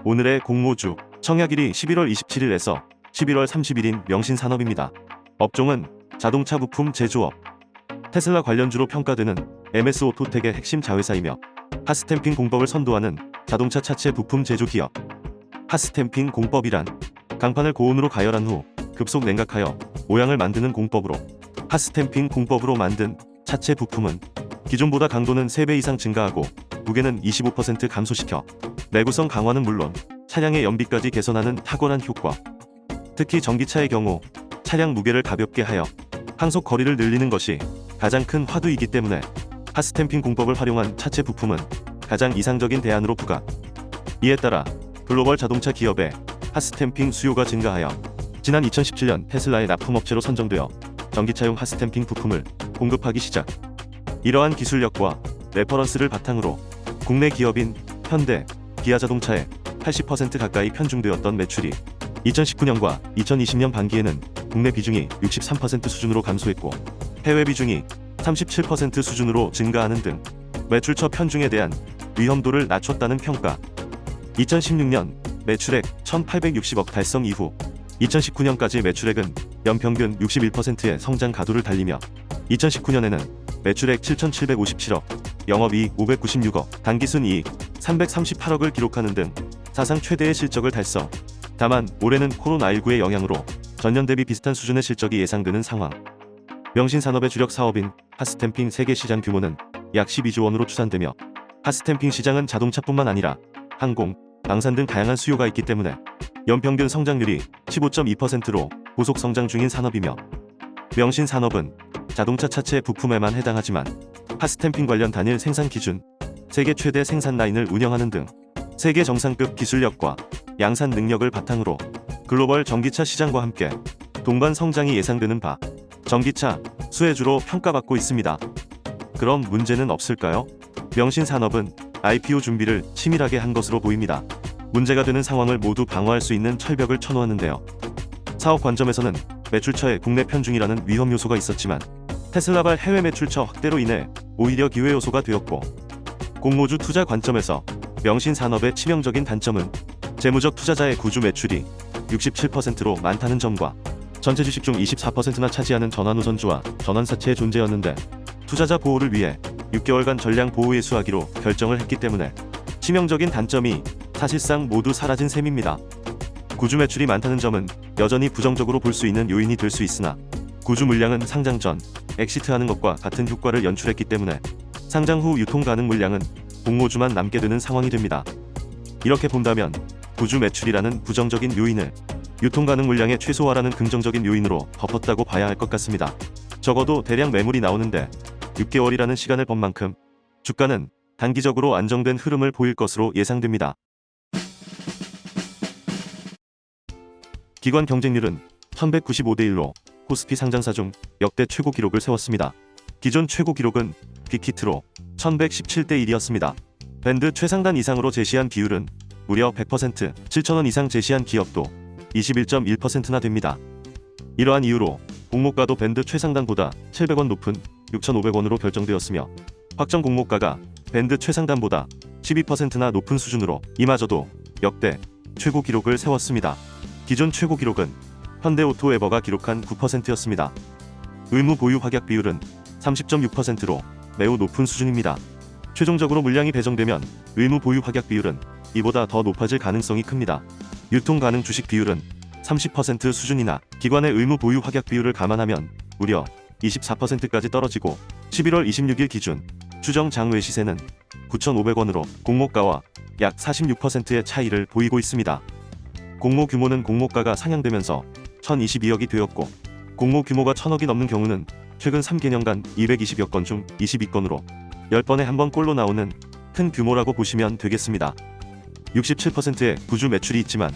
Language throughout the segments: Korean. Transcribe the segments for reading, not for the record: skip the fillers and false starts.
오늘의 공모주 청약일이 11월 27일에서 11월 30일인 명신산업입니다. 업종은 자동차 부품 제조업, 테슬라 관련주로 평가되는 MS 오토텍의 핵심 자회사이며 핫스탬핑 공법을 선도하는 자동차 차체 부품 제조 기업. 핫스탬핑 공법이란 강판을 고온으로 가열한 후 급속 냉각하여 모양을 만드는 공법으로, 핫스탬핑 공법으로 만든 차체 부품은 기존보다 강도는 3배 이상 증가하고 무게는 25% 감소시켜 내구성 강화는 물론 차량의 연비까지 개선하는 탁월한 효과. 특히 전기차의 경우 차량 무게를 가볍게 하여 항속 거리를 늘리는 것이 가장 큰 화두이기 때문에 핫스탬핑 공법을 활용한 차체 부품은 가장 이상적인 대안으로 부각. 이에 따라 글로벌 자동차 기업의 핫스탬핑 수요가 증가하여 지난 2017년 테슬라의 납품업체로 선정되어 전기차용 핫스탬핑 부품을 공급하기 시작. 이러한 기술력과 레퍼런스를 바탕으로 국내 기업인 현대, 기아자동차의 80% 가까이 편중되었던 매출이 2019년과 2020년 반기에는 국내 비중이 63% 수준으로 감소했고 해외 비중이 37% 수준으로 증가하는 등 매출처 편중에 대한 위험도를 낮췄다는 평가. 2016년 매출액 1,860억 달성 이후 2019년까지 매출액은 연평균 61%의 성장 가도를 달리며 2019년에는 매출액 7,757억, 영업이익 596억, 당기순이익 338억을 기록하는 등 사상 최대의 실적을 달성. 다만 올해는 코로나19의 영향으로 전년 대비 비슷한 수준의 실적이 예상되는 상황. 명신산업의 주력 사업인 핫스탬핑 세계 시장 규모는 약 12조 원으로 추산되며 핫스탬핑 시장은 자동차뿐만 아니라 항공, 방산 등 다양한 수요가 있기 때문에 연평균 성장률이 15.2%로 고속 성장 중인 산업이며, 명신산업은 자동차 차체 부품에만 해당하지만 핫스탬핑 관련 단일 생산 기준, 세계 최대 생산 라인을 운영하는 등 세계 정상급 기술력과 양산 능력을 바탕으로 글로벌 전기차 시장과 함께 동반 성장이 예상되는 바 전기차 수혜주로 평가받고 있습니다. 그럼 문제는 없을까요? 명신산업은 IPO 준비를 치밀하게 한 것으로 보입니다. 문제가 되는 상황을 모두 방어할 수 있는 철벽을 쳐놓았는데요. 사업 관점에서는 매출처의 국내 편중이라는 위험 요소가 있었지만 테슬라발 해외 매출처 확대로 인해 오히려 기회 요소가 되었고, 공모주 투자 관점에서 명신산업의 치명적인 단점은 재무적 투자자의 구주 매출이 67%로 많다는 점과 전체 주식 중 24%나 차지하는 전환우선주와 전환사채의 존재였는데 투자자 보호를 위해 6개월간 전량 보호 예수하기로 결정을 했기 때문에 치명적인 단점이 사실상 모두 사라진 셈입니다. 구주 매출이 많다는 점은 여전히 부정적으로 볼 수 있는 요인이 될 수 있으나 구주 물량은 상장 전 엑시트하는 것과 같은 효과를 연출했기 때문에 상장 후 유통 가능 물량은 공모주만 남게 되는 상황이 됩니다. 이렇게 본다면 구주 매출이라는 부정적인 요인을 유통 가능 물량의 최소화라는 긍정적인 요인으로 덮었다고 봐야 할 것 같습니다. 적어도 대량 매물이 나오는데 6개월이라는 시간을 번 만큼 주가는 단기적으로 안정된 흐름을 보일 것으로 예상됩니다. 기관 경쟁률은 1195대 1로 코스피 상장사 중 역대 최고 기록을 세웠습니다. 기존 최고 기록은 빅히트로 1117대 1이었습니다. 밴드 최상단 이상으로 제시한 비율은 무려 100%, 7,000원 이상 제시한 기업도 21.1%나 됩니다. 이러한 이유로 공모가도 밴드 최상단보다 700원 높은 6,500원으로 결정되었으며 확정 공모가가 밴드 최상단보다 12%나 높은 수준으로 이마저도 역대 최고 기록을 세웠습니다. 기존 최고 기록은 현대오토에버가 기록한 9%였습니다. 의무 보유 확약 비율은 30.6%로 매우 높은 수준입니다. 최종적으로 물량이 배정되면 의무 보유 확약 비율은 이보다 더 높아질 가능성이 큽니다. 유통 가능 주식 비율은 30% 수준이나 기관의 의무 보유 확약 비율을 감안하면 무려 24%까지 떨어지고 11월 26일 기준 추정 장외 시세는 9,500원으로 공모가와 약 46%의 차이를 보이고 있습니다. 공모 규모는 공모가가 상향되면서 1,022억이 되었고, 공모 규모가 1,000억이 넘는 경우는 최근 3개년간 220여 건 중 22건으로 10번에 한 번 꼴로 나오는 큰 규모라고 보시면 되겠습니다. 67%의 구주 매출이 있지만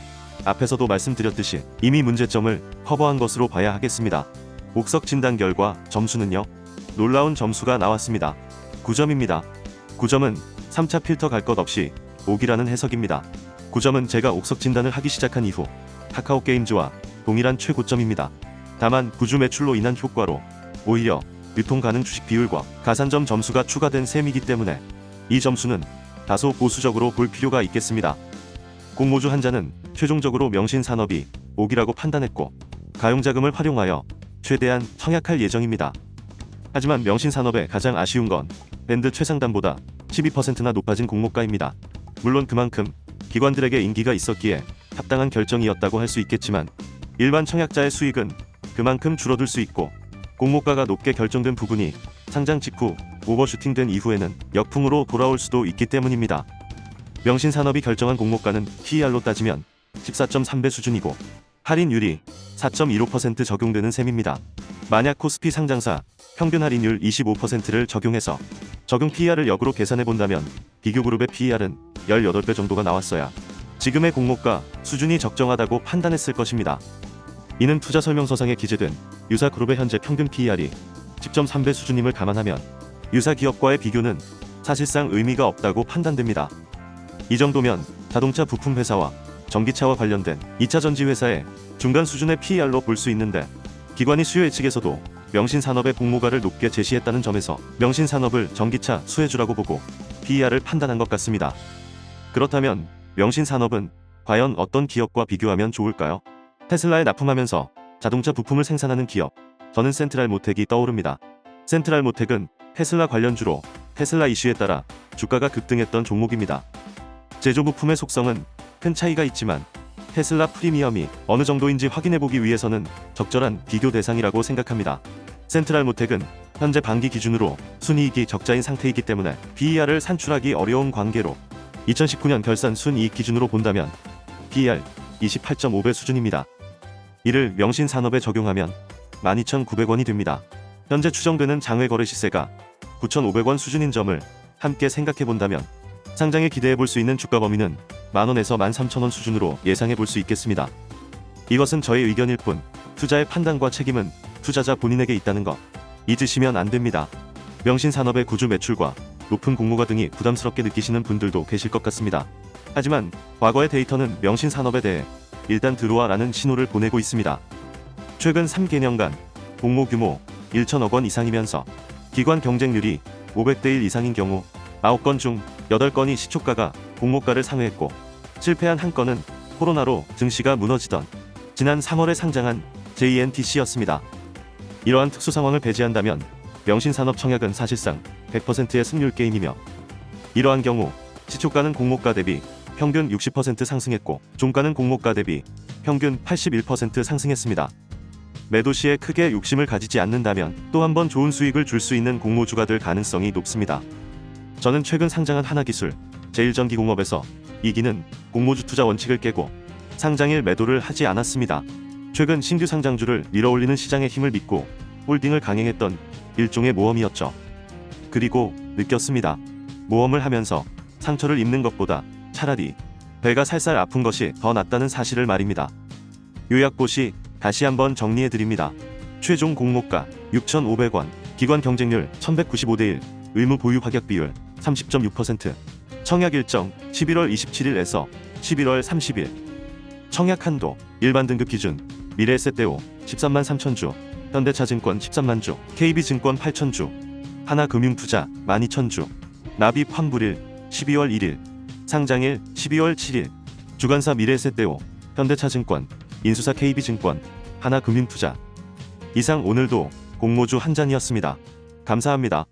앞에서도 말씀드렸듯이 이미 문제점을 커버한 것으로 봐야 하겠습니다. 옥석 진단 결과 점수는요, 놀라운 점수가 나왔습니다. 9점입니다. 9점은 3차 필터 갈 것 없이 5기라는 해석입니다. 9점은 제가 옥석 진단을 하기 시작한 이후 카카오게임즈와 동일한 최고점입니다. 다만 구주 매출로 인한 효과로 오히려 유통 가능 주식 비율과 가산점 점수가 추가된 셈이기 때문에 이 점수는 다소 보수적으로 볼 필요가 있겠습니다. 공모주 한자는 최종적으로 명신산업이 오기라고 판단했고 가용자금을 활용하여 최대한 청약할 예정입니다. 하지만 명신산업의 가장 아쉬운 건 밴드 최상단보다 12%나 높아진 공모가입니다. 물론 그만큼 기관들에게 인기가 있었기에 합당한 결정이었다고 할 수 있겠지만 일반 청약자의 수익은 그만큼 줄어들 수 있고 공모가가 높게 결정된 부분이 상장 직후 오버슈팅된 이후에는 역풍으로 돌아올 수도 있기 때문입니다. 명신산업이 결정한 공모가는 PER로 따지면 14.3배 수준이고 할인율이 4.15% 적용되는 셈입니다. 만약 코스피 상장사 평균 할인율 25%를 적용해서 적용 PER을 역으로 계산해 본다면 비교그룹의 PER은 18배 정도가 나왔어야 지금의 공모가 수준이 적정하다고 판단했을 것입니다. 이는 투자 설명서상에 기재된 유사그룹의 현재 평균 PER이 10.3배 수준임을 감안하면 유사 기업과의 비교는 사실상 의미가 없다고 판단됩니다. 이 정도면 자동차 부품 회사와 전기차와 관련된 2차 전지 회사의 중간 수준의 PER로 볼 수 있는데 기관이 수요 측에서도 명신산업의 공모가를 높게 제시했다는 점에서 명신산업을 전기차 수혜주라고 보고 PER을 판단한 것 같습니다. 그렇다면 명신산업은 과연 어떤 기업과 비교하면 좋을까요? 테슬라에 납품하면서 자동차 부품을 생산하는 기업, 저는 센트랄모텍이 떠오릅니다. 센트랄모텍은 테슬라 관련주로 테슬라 이슈에 따라 주가가 급등했던 종목입니다. 제조 부품의 속성은 큰 차이가 있지만 테슬라 프리미엄이 어느 정도인지 확인해보기 위해서는 적절한 비교 대상이라고 생각합니다. 센트랄모텍은 현재 반기 기준으로 순이익이 적자인 상태이기 때문에 PER을 산출하기 어려운 관계로 2019년 결산 순이익 기준으로 본다면 PER 28.5배 수준입니다. 이를 명신산업에 적용하면 12,900원이 됩니다. 현재 추정되는 장외거래 시세가 9,500원 수준인 점을 함께 생각해본다면 상장에 기대해볼 수 있는 주가 범위는 만원에서 13,000원 수준으로 예상해볼 수 있겠습니다. 이것은 저의 의견일 뿐 투자의 판단과 책임은 투자자 본인에게 있다는 것 잊으시면 안 됩니다. 명신산업의 구주 매출과 높은 공모가 등이 부담스럽게 느끼시는 분들도 계실 것 같습니다. 하지만 과거의 데이터는 명신산업에 대해 일단 들어와라는 신호를 보내고 있습니다. 최근 3개년간 공모 규모 1천억 원 이상이면서 기관 경쟁률이 500대 1 이상인 경우 9건 중 8건이 시초가가 공모가를 상회했고 실패한 한 건은 코로나로 증시가 무너지던 지난 3월에 상장한 JNTC였습니다. 이러한 특수 상황을 배제한다면 명신산업 청약은 사실상 100%의 승률 게임이며 이러한 경우 시초가는 공모가 대비 평균 60% 상승했고 종가는 공모가 대비 평균 81% 상승했습니다. 매도 시에 크게 욕심을 가지지 않는다면 또 한 번 좋은 수익을 줄 수 있는 공모주가 될 가능성이 높습니다. 저는 최근 상장한 하나기술, 제일전기공업에서 이기는 공모주 투자 원칙을 깨고 상장일 매도를 하지 않았습니다. 최근 신규 상장주를 밀어올리는 시장의 힘을 믿고 홀딩을 강행했던 일종의 모험이었죠. 그리고 느꼈습니다. 모험을 하면서 상처를 입는 것보다 차라리 배가 살살 아픈 것이 더 낫다는 사실을 말입니다. 요약보시 다시 한번 정리해드립니다. 최종 공모가 6,500원, 기관 경쟁률 1195대 1, 의무 보유 가격 비율 30.6%, 청약 일정 11월 27일에서 11월 30일, 청약 한도 일반 등급 기준 미래에셋대오 13만 3천주, 현대차증권 13만 주, KB증권 8천주, 하나금융투자 12,000주, 납입 환불일 12월 1일, 상장일 12월 7일, 주관사 미래에셋대오, 현대차증권, 인수사 KB증권, 하나금융투자. 이상 오늘도 공모주 한 잔이었습니다. 감사합니다.